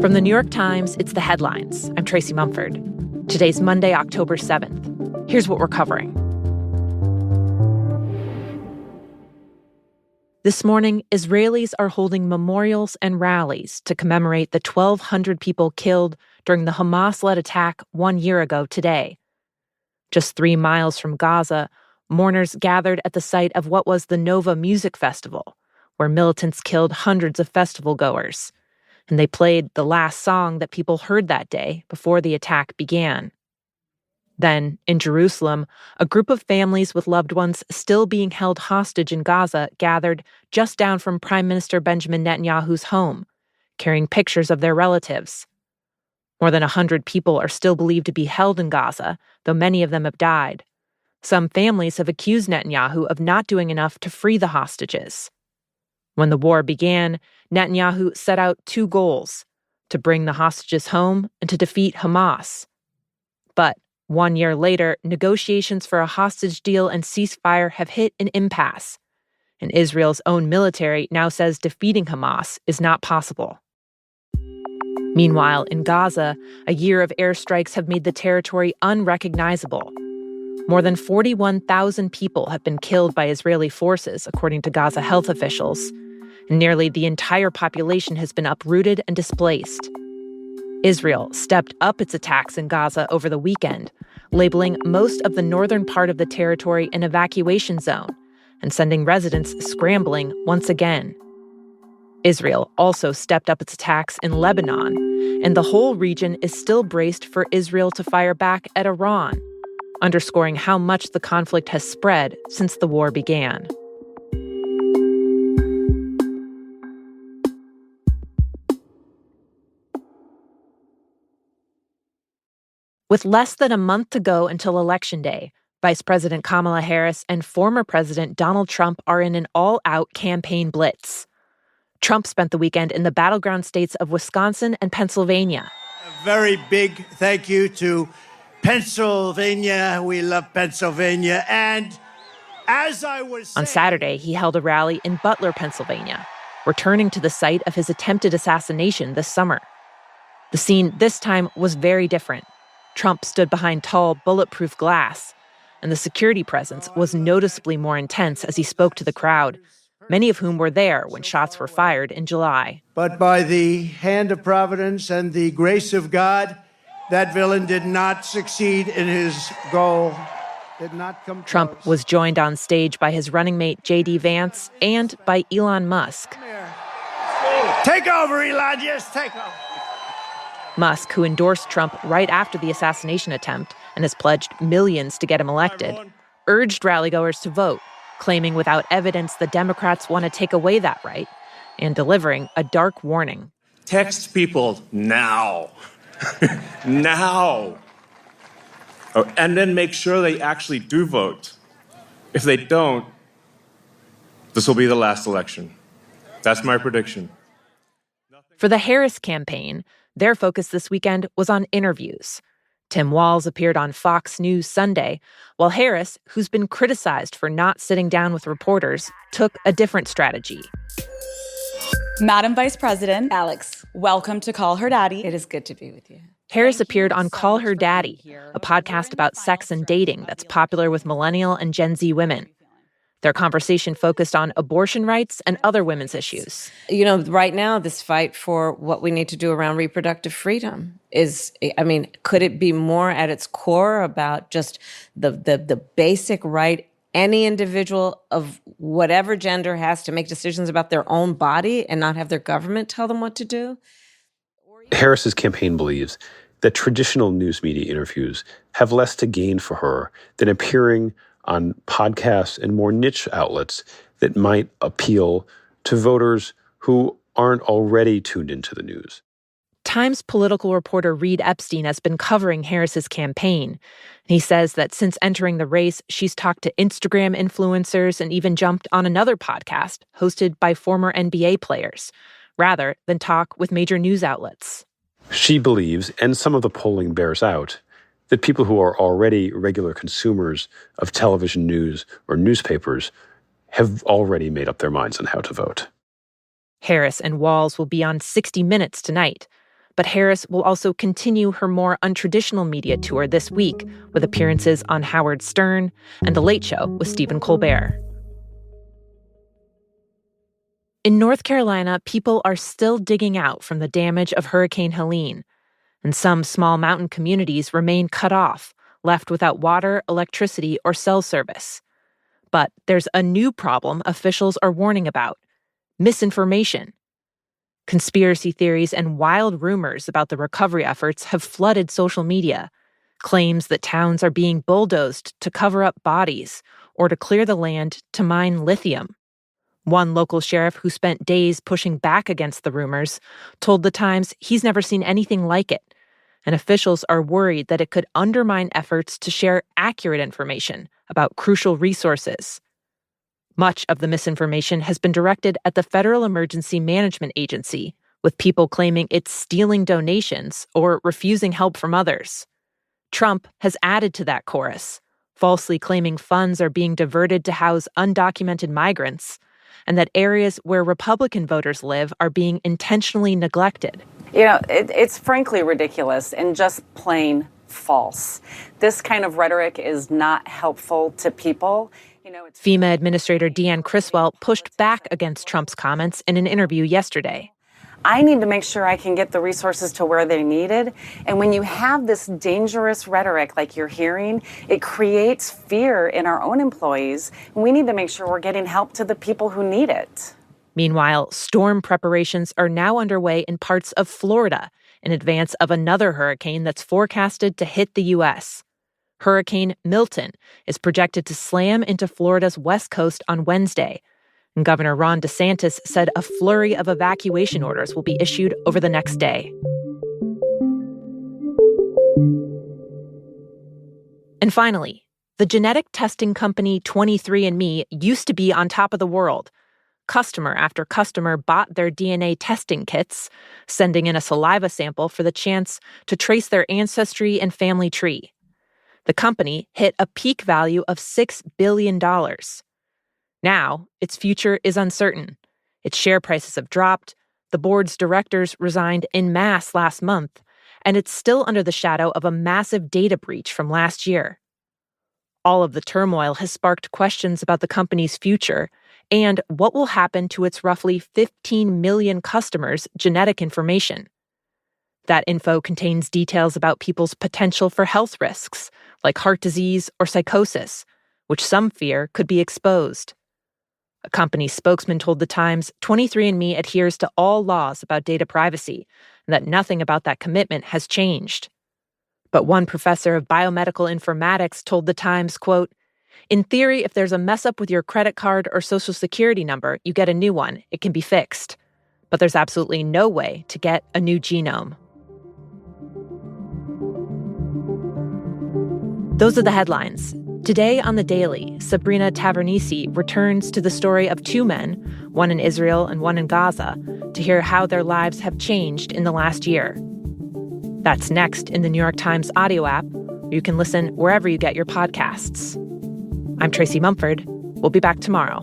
From the New York Times, it's The Headlines. I'm Tracy Mumford. Today's Monday, October 7th. Here's what we're covering. This morning, Israelis are holding memorials and rallies to commemorate the 1,200 people killed during the Hamas-led attack 1 year ago today. Just 3 miles from Gaza, mourners gathered at the site of what was the Nova Music Festival, where militants killed hundreds of festival goers. And they played the last song that people heard that day before the attack began. Then, in Jerusalem, a group of families with loved ones still being held hostage in Gaza gathered just down from Prime Minister Benjamin Netanyahu's home, carrying pictures of their relatives. More than 100 people are still believed to be held in Gaza, though many of them have died. Some families have accused Netanyahu of not doing enough to free the hostages. When the war began, Netanyahu set out 2 goals: to bring the hostages home and to defeat Hamas. But 1 year later, negotiations for a hostage deal and ceasefire have hit an impasse, and Israel's own military now says defeating Hamas is not possible. Meanwhile, in Gaza, a year of airstrikes have made the territory unrecognizable. More than 41,000 people have been killed by Israeli forces, according to Gaza health officials. Nearly the entire population has been uprooted and displaced. Israel stepped up its attacks in Gaza over the weekend, labeling most of the northern part of the territory an evacuation zone and sending residents scrambling once again. Israel also stepped up its attacks in Lebanon, and the whole region is still braced for Israel to fire back at Iran, underscoring how much the conflict has spread since the war began. With less than a month to go until Election Day, Vice President Kamala Harris and former President Donald Trump are in an all-out campaign blitz. Trump spent the weekend in the battleground states of Wisconsin and Pennsylvania. A very big thank you to Pennsylvania. We love Pennsylvania. And as I was saying, on Saturday, he held a rally in Butler, Pennsylvania, returning to the site of his attempted assassination this summer. The scene this time was very different. Trump stood behind tall, bulletproof glass, and the security presence was noticeably more intense as he spoke to the crowd, many of whom were there when shots were fired in July. But by the hand of Providence and the grace of God, that villain did not succeed in his goal, did not come close. Trump was joined on stage by his running mate J.D. Vance and by Elon Musk. Take over, Elon, yes, take over. Musk, who endorsed Trump right after the assassination attempt and has pledged millions to get him elected, urged rallygoers to vote, claiming without evidence the Democrats want to take away that right, and delivering a dark warning. Text people now. Now. Oh, and then make sure they actually do vote. If they don't, this will be the last election. That's my prediction. For the Harris campaign, their focus this weekend was on interviews. Tim Walz appeared on Fox News Sunday, while Harris, who's been criticized for not sitting down with reporters, took a different strategy. Madam Vice President Alex, welcome to Call Her Daddy. It is good to be with you. Harris appeared on Call Her Daddy, a podcast about sex and dating that's popular with millennial and Gen Z women. Their conversation focused on abortion rights and other women's issues. You know, right now, this fight for what we need to do around reproductive freedom is, could it be more at its core about just the basic right any individual of whatever gender has to make decisions about their own body and not have their government tell them what to do? Harris's campaign believes that traditional news media interviews have less to gain for her than appearing on podcasts and more niche outlets that might appeal to voters who aren't already tuned into the news. Times political reporter Reed Epstein has been covering Harris's campaign. He says that since entering the race, she's talked to Instagram influencers and even jumped on another podcast hosted by former NBA players, rather than talk with major news outlets. She believes, and some of the polling bears out, that people who are already regular consumers of television news or newspapers have already made up their minds on how to vote. Harris and Walz will be on 60 Minutes tonight. But Harris will also continue her more untraditional media tour this week with appearances on Howard Stern and The Late Show with Stephen Colbert. In North Carolina, people are still digging out from the damage of Hurricane Helene, and some small mountain communities remain cut off, left without water, electricity, or cell service. But there's a new problem officials are warning about: misinformation. Conspiracy theories and wild rumors about the recovery efforts have flooded social media. Claims that towns are being bulldozed to cover up bodies or to clear the land to mine lithium. One local sheriff who spent days pushing back against the rumors told The Times he's never seen anything like it, and officials are worried that it could undermine efforts to share accurate information about crucial resources. Much of the misinformation has been directed at the Federal Emergency Management Agency, with people claiming it's stealing donations or refusing help from others. Trump has added to that chorus, falsely claiming funds are being diverted to house undocumented migrants, and that areas where Republican voters live are being intentionally neglected. You know, it's frankly ridiculous and just plain false. This kind of rhetoric is not helpful to people. FEMA Administrator Deanne Criswell pushed back against Trump's comments in an interview yesterday. I need to make sure I can get the resources to where they're needed. And when you have this dangerous rhetoric like you're hearing, it creates fear in our own employees. And we need to make sure we're getting help to the people who need it. Meanwhile, storm preparations are now underway in parts of Florida in advance of another hurricane that's forecasted to hit the U.S. Hurricane Milton is projected to slam into Florida's west coast on Wednesday. And Governor Ron DeSantis said a flurry of evacuation orders will be issued over the next day. And finally, the genetic testing company 23andMe used to be on top of the world. Customer after customer bought their DNA testing kits, sending in a saliva sample for the chance to trace their ancestry and family tree. The company hit a peak value of $6 billion. Now, its future is uncertain. Its share prices have dropped, the board's directors resigned en masse last month, and it's still under the shadow of a massive data breach from last year. All of the turmoil has sparked questions about the company's future and what will happen to its roughly 15 million customers' genetic information. That info contains details about people's potential for health risks, like heart disease or psychosis, which some fear could be exposed. A company spokesman told The Times 23andMe adheres to all laws about data privacy and that nothing about that commitment has changed. But one professor of biomedical informatics told The Times, quote, "In theory, if there's a mess up with your credit card or social security number, you get a new one. It can be fixed. But there's absolutely no way to get a new genome." Those are the headlines. Today on The Daily, Sabrina Tavernisi returns to the story of two men, one in Israel and one in Gaza, to hear how their lives have changed in the last year. That's next in the New York Times audio app, or you can listen wherever you get your podcasts. I'm Tracy Mumford. We'll be back tomorrow.